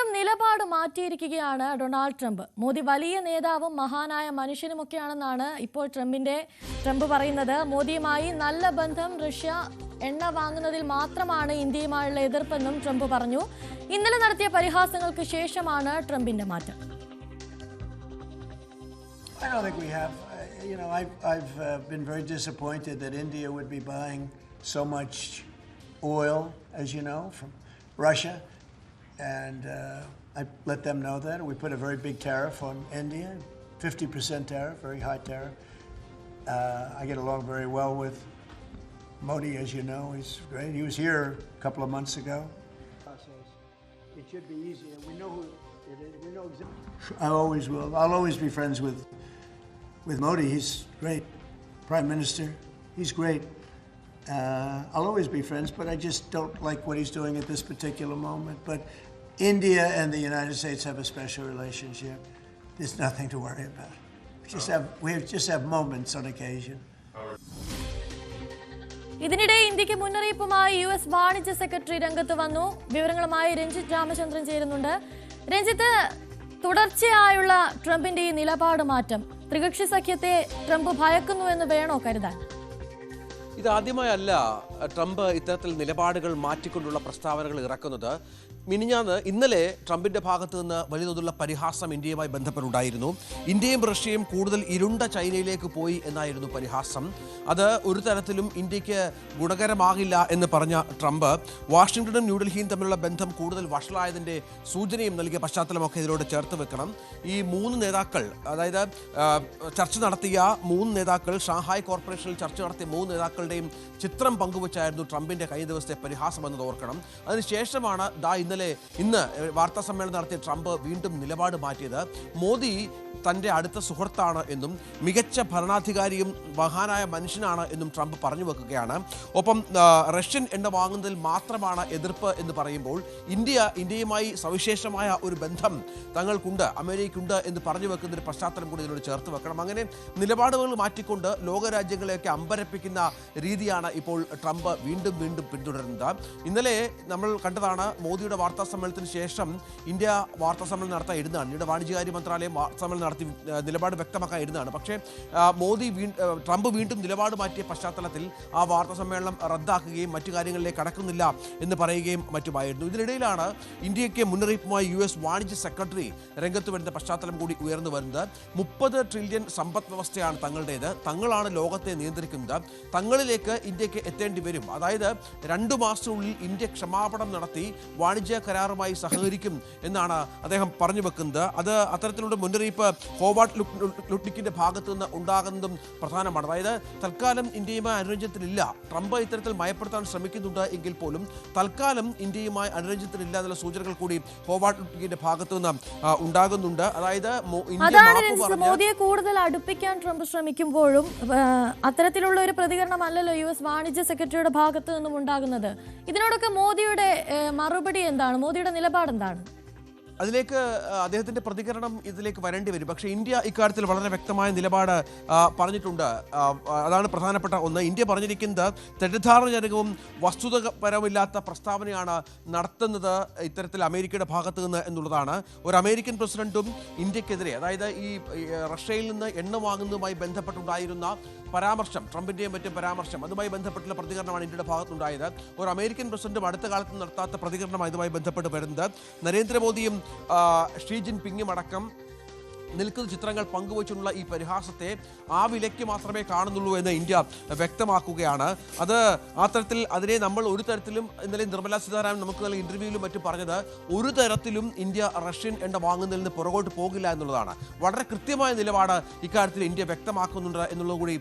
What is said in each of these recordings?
വീണ്ടും നിലപാട് മാറ്റിയിരിക്കുകയാണ് ഡൊണാൾഡ് ട്രംപ്. മോദി വലിയ നേതാവും മഹാനായ മനുഷ്യനുമൊക്കെയാണെന്നാണ് ഇപ്പോൾ ട്രംപ് പറയുന്നത്. മോദിയുമായി നല്ല ബന്ധം, റഷ്യ എണ്ണ വാങ്ങുന്നതിൽ മാത്രമാണ് ഇന്ത്യയുമായുള്ള എതിർപ്പെന്നും ട്രംപ് പറഞ്ഞു. ഇന്നലെ നടത്തിയ പരിഹാസങ്ങൾക്ക് ശേഷമാണ് ട്രംപിന്റെ മാറ്റം. I don't think we have. I've been very disappointed that India would be buying so much oil, as you know, from Russia. And I let them know that. We put a very big tariff on India, 50% tariff, very high tariff. I get along very well with Modi, as you know. He's great. He was here a couple of months ago. It should be easy, and we know who it is. We know exactly. I always will. I'll always be friends with Modi. He's great. Prime Minister, he's great. I'll always be friends, but I just don't like what he's doing at this particular moment. But India and the United States have a special relationship. There's nothing to worry about. We just have moments on occasion. ഇതിനിടെ ഇന്ത്യക്ക് മുന്നറിയിപ്പുമായി US വാണിജ്യ secretary രംഗത്ത് വന്നു. വിവരങ്ങളുമായി രഞ്ജിത്ത് രാമചന്ദ്രൻ ചേരുന്നുണ്ട്. രഞ്ജിത്ത്, തുടർച്ചയായുള്ള ട്രംപിന്റെ ഈ നിലപാട് മാറ്റം ത്രികക്ഷി സഖ്യത്തെ ട്രംപ് ഭയക്കുന്നു എന്ന് വേണോ കരുതാൻ? ഇതാദ്യമായല്ല ട്രംപ് ഇത്തരത്തിൽ നിലപാടുകൾ മാറ്റിക്കൊണ്ടുള്ള പ്രസ്താവനകൾ ഇറക്കുന്നത്. ഇന്നലെ ട്രംപിന്റെ ഭാഗത്ത് നിന്ന് വലിയ തോതിലുള്ള പരിഹാസം ഇന്ത്യയുമായി ബന്ധപ്പെട്ടുണ്ടായിരുന്നു. ഇന്ത്യയും റഷ്യയും കൂടുതൽ ഇരുണ്ട ചൈനയിലേക്ക് പോയി എന്നായിരുന്നു പരിഹാസം. അത് ഒരു തരത്തിലും ഇന്ത്യക്ക് ഗുണകരമാകില്ല എന്ന് പറഞ്ഞ ട്രംപ് വാഷിംഗ്ടണും ന്യൂഡൽഹിയും തമ്മിലുള്ള ബന്ധം കൂടുതൽ വഷളായതിന്റെ സൂചനയും നൽകിയ പശ്ചാത്തലമൊക്കെ ഇതിനോട് ചേർത്ത് വെക്കണം. ഈ മൂന്ന് നേതാക്കൾ, അതായത് ചർച്ച നടത്തിയ മൂന്ന് നേതാക്കൾ, ഷാങ്ഹായ് കോർപ്പറേഷനിൽ ചർച്ച നടത്തിയ മൂന്ന് നേതാക്കളുടെയും ചിത്രം പങ്കുവച്ചായിരുന്നു ട്രംപിന്റെ കഴിഞ്ഞ ദിവസത്തെ പരിഹാസം എന്നത് ഓർക്കണം. അതിനുശേഷമാണ് ഇന്ന് വാർത്താ സമ്മേളനം നടത്തിയ ട്രംപ് വീണ്ടും നിലപാട് മാറ്റിയത്. മോദി തൻ്റെ അടുത്ത സുഹൃത്താണ് എന്നും മികച്ച ഭരണാധികാരിയും മഹാനായ മനുഷ്യനാണ് എന്നും ട്രംപ് പറഞ്ഞു വെക്കുകയാണ്. ഒപ്പം റഷ്യൻ എണ്ണ വാങ്ങുന്നതിൽ മാത്രമാണ് എതിർപ്പ് എന്ന് പറയുമ്പോൾ ഇന്ത്യയുമായി സവിശേഷമായ ഒരു ബന്ധം തങ്ങൾക്കുണ്ട്, അമേരിക്കയുണ്ട് എന്ന് പറഞ്ഞു വെക്കുന്നൊരു പശ്ചാത്തലം കൂടി ഇതിനോട് ചേർത്ത് വെക്കണം. അങ്ങനെ നിലപാടുകൾ മാറ്റിക്കൊണ്ട് ലോകരാജ്യങ്ങളെയൊക്കെ അമ്പരപ്പിക്കുന്ന രീതിയാണ് ഇപ്പോൾ ട്രംപ് വീണ്ടും പിന്തുടരുന്നത്. ഇന്നലെ നമ്മൾ കണ്ടതാണ്, മോദിയുടെ വാർത്താ സമ്മേളനത്തിന് ശേഷം ഇന്ത്യ വാർത്താ സമ്മേളനം നടത്താൻ ഇരുന്നതാണ്. ഇന്ത്യയുടെ വാണിജ്യകാര്യ മന്ത്രാലയം സമ്മേളനം നടത്തി നിലപാട് വ്യക്തമാക്കാൻ ഇരുന്നതാണ്. പക്ഷേ ട്രംപ് വീണ്ടും നിലപാട് മാറ്റിയ പശ്ചാത്തലത്തിൽ ആ വാർത്താ സമ്മേളനം റദ്ദാക്കുകയും മറ്റു കാര്യങ്ങളിലേക്ക് കടക്കുന്നില്ല എന്ന് പറയുകയും മറ്റുമായിരുന്നു. ഇതിനിടയിലാണ് ഇന്ത്യക്ക് മുന്നറിയിപ്പുമായി US വാണിജ്യ സെക്രട്ടറി രംഗത്ത് വരുന്ന പശ്ചാത്തലം കൂടി ഉയർന്നു വരുന്നത്. 30 ട്രില്യൺ സമ്പദ് വ്യവസ്ഥയാണ് തങ്ങളുടേത്, തങ്ങളാണ് ലോകത്തെ നിയന്ത്രിക്കുന്നത്, തങ്ങളിലേക്ക് ഇന്ത്യക്ക് എത്തേണ്ടി വരും. അതായത് 2 മാസത്തിനുള്ളിൽ ഇന്ത്യ ക്ഷമാപണം നടത്തി വാണിജ്യ കരാറുമായി സഹകരിക്കും എന്നാണ് അദ്ദേഹം പറഞ്ഞു വെക്കുന്നത്. അത് അത്തരത്തിലുള്ള മുന്നറിയിപ്പ് ഹോവാർഡ് ലുട്നിക്കിന്റെ ഭാഗത്തു നിന്ന് ഉണ്ടാകുന്നതും പ്രധാനമാണ്. അതായത് തൽക്കാലം ഇന്ത്യയുമായി അനുരഞ്ജനത്തിലില്ല. ട്രംപ് ഇത്തരത്തിൽ മയപ്പെടുത്താൻ ശ്രമിക്കുന്നുണ്ട് എങ്കിൽ പോലും തൽക്കാലം ഇന്ത്യയുമായി അനുരഞ്ജനത്തിലില്ല എന്നുള്ള സൂചനകൾ കൂടി ഹോവാർഡ് ലുട്നിക്കിന്റെ ഭാഗത്തു നിന്ന് ഉണ്ടാകുന്നുണ്ട്. അതായത് മോദിയെ കൂടുതൽ അടുപ്പിക്കാൻ ട്രംപ് ശ്രമിക്കുമ്പോഴും അത്തരത്തിലുള്ള ഒരു പ്രതികരണമല്ലല്ലോ US വാണിജ്യ സെക്രട്ടറിയുടെ ഭാഗത്തു നിന്നും ഉണ്ടാകുന്നത്. ഇതിനോടൊക്കെ മോദിയുടെ മറുപടി എന്താണ്? മോദിയുടെ നിലപാട് എന്താണ്? അതിലേക്ക് അദ്ദേഹത്തിന്റെ പ്രതികരണം ഇതിലേക്ക് വരേണ്ടി വരും. പക്ഷേ ഇന്ത്യ ഇക്കാര്യത്തിൽ വളരെ വ്യക്തമായ നിലപാട് പറഞ്ഞിട്ടുണ്ട്. അതാണ് പ്രധാനപ്പെട്ട ഒന്ന്. ഇന്ത്യ പറഞ്ഞിരിക്കുന്നത് തെറ്റിദ്ധാരണജനകവും വസ്തുതപരമില്ലാത്ത പ്രസ്താവനയാണ് നടത്തുന്നത് ഇത്തരത്തിൽ അമേരിക്കയുടെ ഭാഗത്തു നിന്ന് എന്നുള്ളതാണ്. ഒരു അമേരിക്കൻ പ്രസിഡന്റും ഇന്ത്യക്കെതിരെ, അതായത് ഈ റഷ്യയിൽ നിന്ന് എണ്ണ വാങ്ങുന്നതുമായി ബന്ധപ്പെട്ടുണ്ടായിരുന്ന പരാമർശം, ട്രംപിന്റെയും മറ്റും പരാമർശം, അതുമായി ബന്ധപ്പെട്ടുള്ള പ്രതികരണമാണ് ഇന്ത്യയുടെ ഭാഗത്തുണ്ടായത്. ഒരു അമേരിക്കൻ പ്രസിഡന്റും അടുത്ത കാലത്ത് നടത്താത്ത പ്രതികരണമാണ് ഇതുമായി ബന്ധപ്പെട്ട് വരുന്നത്. നരേന്ദ്രമോദിയും ഷീ ജിൻപിങ്ങും അടക്കം നിൽക്കുന്ന ചിത്രങ്ങൾ പങ്കുവച്ചുള്ള ഈ പരിഹാസത്തെ ആ വിലയ്ക്ക് മാത്രമേ കാണുന്നുള്ളൂ എന്ന് ഇന്ത്യ വ്യക്തമാക്കുകയാണ്. അത് ആ തരത്തിൽ അതിനെ നമ്മൾ ഒരു തരത്തിലും, ഇന്നലെ നിർമ്മലാ സീതാരാമൻ നമുക്ക് നൽകിയ ഇന്റർവ്യൂവിലും മറ്റും പറഞ്ഞത്, ഒരു തരത്തിലും ഇന്ത്യ റഷ്യൻ എണ്ണ വാങ്ങുന്നതിൽ നിന്ന് പുറകോട്ട് പോകില്ല എന്നുള്ളതാണ്. വളരെ കൃത്യമായ നിലപാട് ഇക്കാര്യത്തിൽ ഇന്ത്യ വ്യക്തമാക്കുന്നുണ്ട് എന്നുള്ളത് കൂടി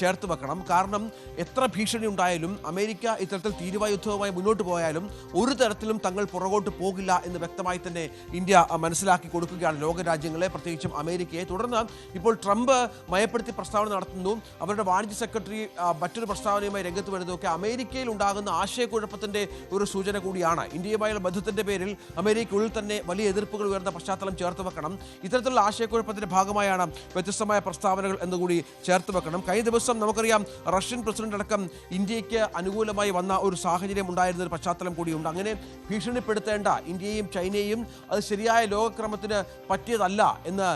ചേർത്ത് വെക്കണം. കാരണം എത്ര ഭീഷണി ഉണ്ടായാലും, അമേരിക്ക ഇത്തരത്തിൽ തീരുവയുദ്ധവുമായി മുന്നോട്ട് പോയാലും ഒരു തരത്തിലും തങ്ങൾ പുറകോട്ട് പോകില്ല എന്ന് വ്യക്തമായി തന്നെ ഇന്ത്യ മനസ്സിലാക്കി കൊടുക്കുകയാണ് ലോകരാജ്യങ്ങളെ, പ്രത്യേകിച്ചും അമേരിക്കയെ. തുടർന്ന് ഇപ്പോൾ ട്രംപ് മയപ്പെടുത്തി പ്രസ്താവന നടത്തുന്നു. അവരുടെ വാണിജ്യ സെക്രട്ടറി മറ്റൊരു പ്രസ്താവനയുമായി രംഗത്ത് വരുന്നതൊക്കെ അമേരിക്കയിൽ ഉണ്ടാകുന്ന ആശയക്കുഴപ്പത്തിന്റെ ഒരു സൂചന കൂടിയാണ്. ഇന്ത്യയുമായുള്ള ബന്ധത്തിന്റെ പേരിൽ അമേരിക്കയുള്ളിൽ തന്നെ വലിയ എതിർപ്പുകൾ ഉയർന്ന പശ്ചാത്തലം ചേർത്ത് വെക്കണം. ഇത്തരത്തിലുള്ള ആശയക്കുഴപ്പത്തിന്റെ ഭാഗമായാണ് വ്യത്യസ്തമായ പ്രസ്താവനകൾ എന്നുകൂടി ചേർത്ത് വെക്കണം. കഴിഞ്ഞ ദിവസം നമുക്കറിയാം റഷ്യൻ പ്രസിഡന്റ് അടക്കം ഇന്ത്യക്ക് അനുകൂലമായി വന്ന ഒരു സാഹചര്യം ഉണ്ടായിരുന്ന ഒരു പശ്ചാത്തലം കൂടിയുണ്ട്. അങ്ങനെ ഭീഷണിപ്പെടുത്തേണ്ട ഇന്ത്യയും ചൈനയും അത് ശരിയായ ലോകക്രമത്തിന് പറ്റിയതല്ല എന്ന്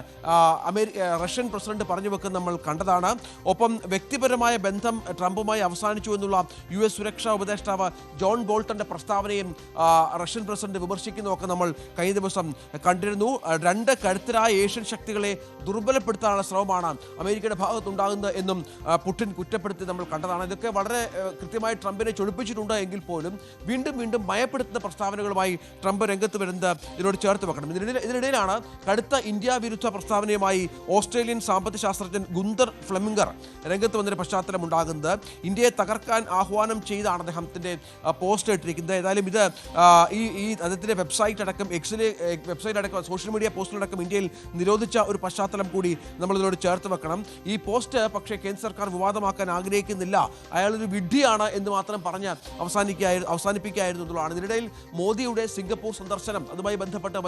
റഷ്യൻ പ്രസിഡന്റ് പറഞ്ഞു വെക്കുന്ന നമ്മൾ കണ്ടതാണ്. ഒപ്പം വ്യക്തിപരമായ ബന്ധം ട്രംപുമായി അവസാനിച്ചു എന്നുള്ള US സുരക്ഷാ ഉപദേഷ്ടാവ് ജോൺ ബോൾട്ടന്റെ പ്രസ്താവനയും റഷ്യൻ പ്രസിഡന്റ് വിമർശിക്കുന്നതൊക്കെ നമ്മൾ കഴിഞ്ഞ ദിവസം കണ്ടിരുന്നു. രണ്ട് കരുത്തരായ ഏഷ്യൻ ശക്തികളെ ദുർബലപ്പെടുത്താനുള്ള ശ്രമമാണ് അമേരിക്കയുടെ ഭാഗത്തുണ്ടാകുന്നത് എന്നും പുടിൻ കുറ്റപ്പെടുത്തി നമ്മൾ കണ്ടതാണ്. ഇതൊക്കെ വളരെ കൃത്യമായി ട്രംപിനെ ചൊടിപ്പിച്ചിട്ടുണ്ട് എങ്കിൽ പോലും വീണ്ടും വീണ്ടും ഭയപ്പെടുത്തുന്ന പ്രസ്താവനകളുമായി ട്രംപ് രംഗത്ത് വരുന്നത് ഇതിനോട് ചേർത്ത് വെക്കണം. ഇതിനിടയിലാണ് കടുത്ത ഇന്ത്യ വിരുദ്ധ പ്രസ്താവനയുമായി ഓസ്ട്രേലിയൻ സാമ്പത്തിക ശാസ്ത്രജ്ഞൻ ഗുന്തർ ഫ്ലെമിംഗർ രംഗത്ത് വന്നൊരു പശ്ചാത്തലം ഉണ്ടാകുന്നത്. ഇന്ത്യയെ തകർക്കാൻ ആഹ്വാനം ചെയ്താണ് അദ്ദേഹത്തിന്റെ പോസ്റ്റ് ഇട്ടിരിക്കുന്നത്. ഏതായാലും ഇത് ഈ അദ്ദേഹത്തിന്റെ വെബ്സൈറ്റ് അടക്കം സോഷ്യൽ മീഡിയ പോസ്റ്റിലടക്കം ഇന്ത്യയിൽ നിരോധിച്ച ഒരു പശ്ചാത്തലം കൂടി നമ്മൾ ഇതിനോട് ചേർത്ത് വെക്കണം. ഈ പോസ്റ്റ് പക്ഷേ കേന്ദ്ര സർക്കാർ വിവാദമാക്കാൻ ആഗ്രഹിക്കുന്നില്ല, അയാളൊരു വിഡ്ഢിയാണ് എന്ന് മാത്രം പറഞ്ഞ് അവസാനിപ്പിക്കുകയായിരുന്നു എന്നുള്ളതാണ്. ഇതിനിടയിൽ മോദിയുടെ സിംഗപ്പൂർ സന്ദർശനം, അതുമായി ബന്ധപ്പെട്ട്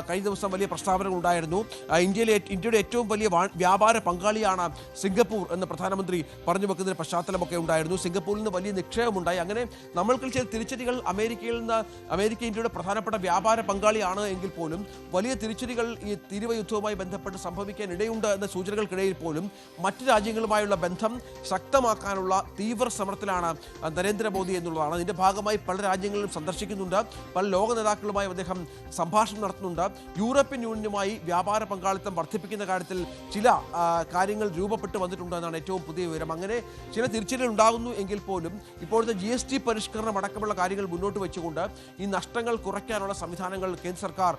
കഴിഞ്ഞ ദിവസം വലിയ പ്രസ്താവനകൾ ഉണ്ടായിരുന്നു. ഇന്ത്യയുടെ ഏറ്റവും വലിയ വ്യാപാര പങ്കാളിയാണ് സിംഗപ്പൂർ എന്ന് പ്രധാനമന്ത്രി പറഞ്ഞു വെക്കുന്നതിന് പശ്ചാത്തലമൊക്കെ ഉണ്ടായിരുന്നു. സിംഗപ്പൂരിൽ നിന്ന് വലിയ നിക്ഷേപമുണ്ടായി. അങ്ങനെ നമ്മൾക്ക് ചില തിരിച്ചടികൾ അമേരിക്ക ഇന്ത്യയുടെ പ്രധാനപ്പെട്ട വ്യാപാര പങ്കാളിയാണ് എങ്കിൽ പോലും വലിയ തിരിച്ചടികൾ ഈ തീരുവ യുദ്ധവുമായി ബന്ധപ്പെട്ട് സംഭവിക്കാൻ ഇടയുണ്ട് എന്ന സൂചനകൾക്കിടയിൽ പോലും മറ്റു രാജ്യങ്ങളുമായുള്ള ബന്ധം ശക്തമാക്കാനുള്ള തീവ്ര ശ്രമത്തിലാണ് നരേന്ദ്രമോദി എന്നുള്ളതാണ്. ഇതിന്റെ ഭാഗമായി പല രാജ്യങ്ങളിലും സന്ദർശിക്കുന്നുണ്ട്, പല ലോക നേതാക്കളുമായി അദ്ദേഹം സംഭാഷണം നടത്തുന്നുണ്ട്. യൂറോപ്യൻ യൂണിയനുമായി വ്യാപാര പങ്കാളിത്തം വർദ്ധിപ്പിക്കുന്ന കാര്യത്തിൽ ചില കാര്യങ്ങൾ രൂപപ്പെട്ടു വന്നിട്ടുണ്ട് എന്നാണ് ഏറ്റവും പുതിയ വിവരം. അങ്ങനെ ചില തിരിച്ചടികൾ ഉണ്ടാകുന്നു എങ്കിൽ പോലും ഇപ്പോഴത്തെ GST പരിഷ്കരണം അടക്കമുള്ള കാര്യങ്ങൾ മുന്നോട്ട് വെച്ചുകൊണ്ട് ഈ നഷ്ടങ്ങൾ കുറയ്ക്കാനുള്ള സംവിധാനങ്ങൾ കേന്ദ്ര സർക്കാർ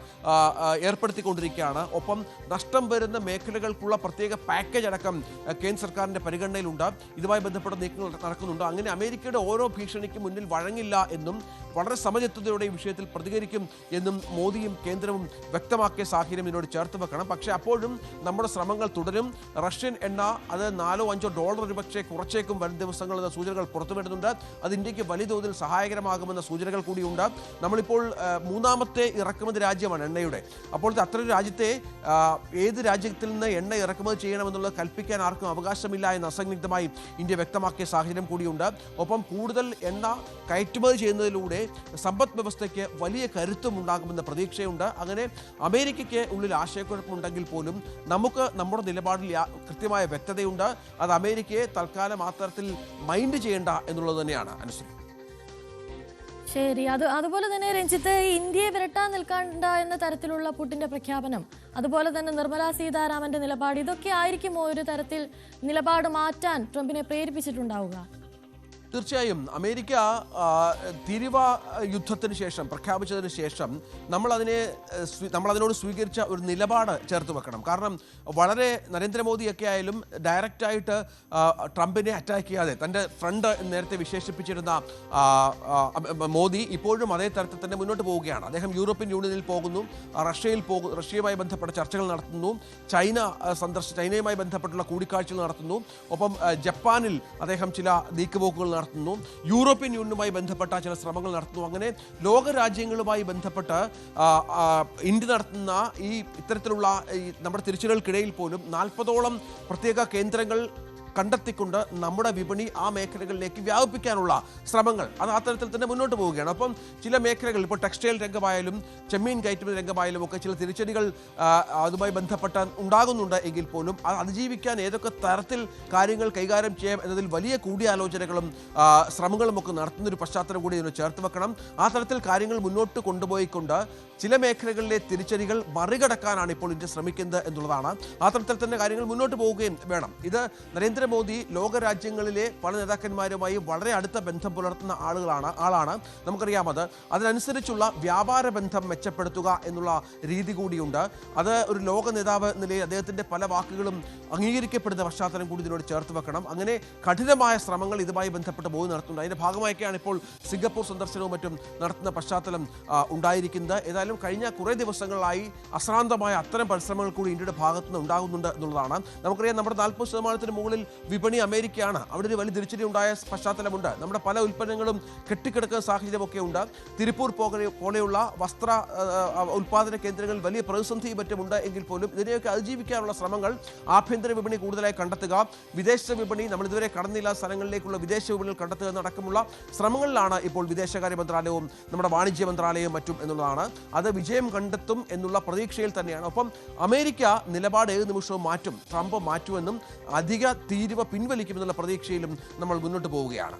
ഏർപ്പെടുത്തിക്കൊണ്ടിരിക്കുകയാണ്. ഒപ്പം നഷ്ടം വരുന്ന മേഖലകൾക്കുള്ള പ്രത്യേക പാക്കേജ് അടക്കം കേന്ദ്ര സർക്കാരിൻ്റെ പരിഗണനയിലുണ്ട്. ഇതുമായി ബന്ധപ്പെട്ട നീക്കങ്ങൾ നടക്കുന്നുണ്ട്. അങ്ങനെ അമേരിക്കയുടെ ഓരോ ഭീഷണിക്ക് മുന്നിൽ വഴങ്ങില്ല എന്നും വളരെ സമചിത്തതയോടെ ഈ വിഷയത്തിൽ പ്രതികരിക്കും എന്നും മോദിയും കേന്ദ്രവും വ്യക്തമാക്കിയ സാഹചര്യം ഇതിനോട് ചേർത്ത് വെക്കണം. പക്ഷേ അപ്പോഴും നമ്മുടെ ശ്രമങ്ങൾ തുടരും. റഷ്യൻ എണ്ണ അത് $4-5 ഒരുപക്ഷെ കുറച്ചേക്കും വരും ദിവസങ്ങൾ എന്ന സൂചനകൾ പുറത്തു വരുന്നുണ്ട്. അത് ഇന്ത്യക്ക് വലിയ തോതിൽ സഹായകരമാകുമെന്ന സൂചനകൾ കൂടിയുണ്ട്. നമ്മളിപ്പോൾ മൂന്നാമത്തെ ഇറക്കുമതി രാജ്യമാണ് എണ്ണയുടെ. അപ്പോഴത്തെ അത്തരം രാജ്യത്തെ ഏത് രാജ്യത്തിൽ നിന്ന് എണ്ണ ഇറക്കുമതി ചെയ്യണമെന്നുള്ളത് കൽപ്പിക്കാൻ ആർക്കും അവകാശമില്ല എന്ന് അസന്നിഗ്ധമായി ഇന്ത്യ വ്യക്തമാക്കിയ സാഹചര്യം കൂടിയുണ്ട്. ഒപ്പം കൂടുതൽ എണ്ണ കയറ്റുമതി ചെയ്യുന്നതിലൂടെ സമ്പദ് വ്യവസ്ഥയ്ക്ക് വലിയ കരുത്തും ഉണ്ടാകുമെന്ന പ്രതീക്ഷയുണ്ട്. അങ്ങനെ അമേരിക്കയ്ക്ക് ഉള്ളിൽ ആശയക്കുഴപ്പമുണ്ടെങ്കിൽ പോലും നമുക്ക് നമ്മുടെ നിലപാടിൽ കൃത്യമായ വ്യക്തതയുണ്ട്. അത് അമേരിക്കയെ തൽക്കാലം ആ തരത്തിൽ മൈൻഡ് ചെയ്യേണ്ട എന്നുള്ളത് തന്നെയാണ് അനുസരിച്ച്. ശരി, അതുപോലെ തന്നെ രഞ്ജിത്ത്, ഇന്ത്യയെ വിരട്ടാൻ നിൽക്കണ്ട എന്ന തരത്തിലുള്ള പുടിന്റെ പ്രഖ്യാപനം, അതുപോലെ തന്നെ നിർമ്മലാ സീതാരാമന്റെ നിലപാട്, ഇതൊക്കെ ആയിരിക്കുമോ ഒരു തരത്തിൽ നിലപാട് മാറ്റാൻ ട്രംപിനെ പ്രേരിപ്പിച്ചിട്ടുണ്ടാവുക? തീർച്ചയായും അമേരിക്ക തീരുവ യുദ്ധത്തിന് ശേഷം പ്രഖ്യാപിച്ചതിന് ശേഷം നമ്മളതിനോട് സ്വീകരിച്ച ഒരു നിലപാട് ചേർത്ത് വെക്കണം. കാരണം വളരെ നരേന്ദ്രമോദിയൊക്കെ ആയാലും ഡയറക്റ്റായിട്ട് ട്രംപിനെ അറ്റാക്ക് ചെയ്യാതെ തൻ്റെ ഫ്രണ്ട് നേരത്തെ വിശേഷിപ്പിച്ചിരുന്ന മോദി ഇപ്പോഴും അതേ തരത്തിൽ തന്നെ മുന്നോട്ട് പോവുകയാണ്. അദ്ദേഹം യൂറോപ്യൻ യൂണിയനിൽ പോകുന്നു, റഷ്യയുമായി ബന്ധപ്പെട്ട ചർച്ചകൾ നടത്തുന്നു, ചൈനയുമായി ബന്ധപ്പെട്ടുള്ള കൂടിക്കാഴ്ചകൾ നടത്തുന്നു. ഒപ്പം ജപ്പാനിൽ അദ്ദേഹം ചില നീക്കുപോക്കുകൾ നടത്തുന്നു, യൂറോപ്യൻ യൂണിയനുമായി ബന്ധപ്പെട്ട ചില ശ്രമങ്ങൾ നടത്തുന്നു. അങ്ങനെ ലോകരാജ്യങ്ങളുമായി ബന്ധപ്പെട്ട് ഇന്ത്യ നടത്തുന്ന ഇത്തരത്തിലുള്ള നമ്മുടെ തിരിച്ചടികൾക്കിടയിൽ പോലും 40ഓളം പ്രത്യേക കേന്ദ്രങ്ങൾ കണ്ടെത്തിക്കൊണ്ട് നമ്മുടെ വിപണി ആ മേഖലകളിലേക്ക് വ്യാപിപ്പിക്കാനുള്ള ശ്രമങ്ങൾ അത് ആ തരത്തിൽ തന്നെ മുന്നോട്ട് പോവുകയാണ്. അപ്പം ചില മേഖലകൾ, ഇപ്പോൾ ടെക്സ്റ്റൈൽ രംഗമായാലും ചെമ്മീൻ കയറ്റുമതി രംഗമായാലും ഒക്കെ ചില തിരിച്ചടികൾ അതുമായി ബന്ധപ്പെട്ട് ഉണ്ടാകുന്നുണ്ട് എങ്കിൽ പോലും അത് അതിജീവിക്കാൻ ഏതൊക്കെ തരത്തിൽ കാര്യങ്ങൾ കൈകാര്യം ചെയ്യാം എന്നതിൽ വലിയ കൂടിയാലോചനകളും ശ്രമങ്ങളും ഒക്കെ നടത്തുന്നൊരു പശ്ചാത്തലം കൂടി ഇതിന് ചേർത്ത് വെക്കണം. ആ തരത്തിൽ കാര്യങ്ങൾ മുന്നോട്ട് കൊണ്ടുപോയിക്കൊണ്ട് ചില മേഖലകളിലെ തിരിച്ചടികൾ മറികടക്കാനാണ് ഇപ്പോൾ ഇന്ത്യ ശ്രമിക്കുന്നത് എന്നുള്ളതാണ്. ആ തരത്തിൽ തന്നെ കാര്യങ്ങൾ മുന്നോട്ട് പോവുകയും വേണം. ഇത് നരേന്ദ്ര നരേന്ദ്രമോദി ലോകരാജ്യങ്ങളിലെ പല നേതാക്കന്മാരുമായി വളരെ അടുത്ത ബന്ധം പുലർത്തുന്ന ആളാണ് നമുക്കറിയാം. അതിനനുസരിച്ചുള്ള വ്യാപാര ബന്ധം മെച്ചപ്പെടുത്തുക എന്നുള്ള രീതി കൂടിയുണ്ട്. അത് ഒരു ലോക നേതാവ് എന്ന നിലയിൽ അദ്ദേഹത്തിൻ്റെ പല വാക്കുകളും അംഗീകരിക്കപ്പെടുന്ന പശ്ചാത്തലം കൂടി ഇതിനോട് ചേർത്ത് വെക്കണം. അങ്ങനെ കഠിനമായ ശ്രമങ്ങൾ ഇതുമായി ബന്ധപ്പെട്ട് മോദി നടത്തുന്നുണ്ട്. അതിൻ്റെ ഭാഗമായൊക്കെയാണ് ഇപ്പോൾ സിംഗപ്പൂർ സന്ദർശനവും മറ്റും നടത്തുന്ന പശ്ചാത്തലം ഉണ്ടായിരിക്കുന്നത്. ഏതായാലും കഴിഞ്ഞ കുറേ ദിവസങ്ങളായി അശ്രാന്തമായ അത്തരം പരിശ്രമങ്ങൾ കൂടി ഇന്ത്യയുടെ ഭാഗത്തു നിന്ന് ഉണ്ടാകുന്നുണ്ട് എന്നുള്ളതാണ്. നമുക്കറിയാം, നമ്മുടെ 40% മുകളിൽ വിപണി അമേരിക്കയാണ്. അവിടെ ഒരു വലിയ തിരിച്ചടി ഉണ്ടായ പശ്ചാത്തലമുണ്ട്. നമ്മുടെ പല ഉൽപ്പന്നങ്ങളും കെട്ടിക്കിടക്കുന്ന സാഹചര്യമൊക്കെ ഉണ്ട്. തിരുപ്പൂർ പോലെയുള്ള വസ്ത്ര ഉൽപ്പാദന കേന്ദ്രങ്ങളിൽ വലിയ പ്രതിസന്ധിയും മറ്റുമുണ്ട് എങ്കിൽ പോലും ഇതിനെയൊക്കെ അതിജീവിക്കാനുള്ള ശ്രമങ്ങൾ ആഭ്യന്തര വിപണി കൂടുതലായി കണ്ടെത്തുക, വിദേശ വിപണി നമ്മൾ ഇതുവരെ കടന്നില്ലാത്ത സ്ഥലങ്ങളിലേക്കുള്ള വിദേശ വിപണികൾ കണ്ടെത്തുക എന്നടക്കമുള്ള ശ്രമങ്ങളിലാണ് ഇപ്പോൾ വിദേശകാര്യ മന്ത്രാലയവും നമ്മുടെ വാണിജ്യ മന്ത്രാലയവും മറ്റും എന്നുള്ളതാണ്. അത് വിജയം കണ്ടെത്തും എന്നുള്ള പ്രതീക്ഷയിൽ തന്നെയാണ്. ഒപ്പം അമേരിക്ക നിലപാട് ഏത് നിമിഷവും മാറ്റും, ട്രംപ് മാറ്റുമെന്നും അധിക തീരുവ പിൻവലിക്കുമെന്നുള്ള പ്രതീക്ഷയിലും നമ്മൾ മുന്നോട്ട് പോവുകയാണ്.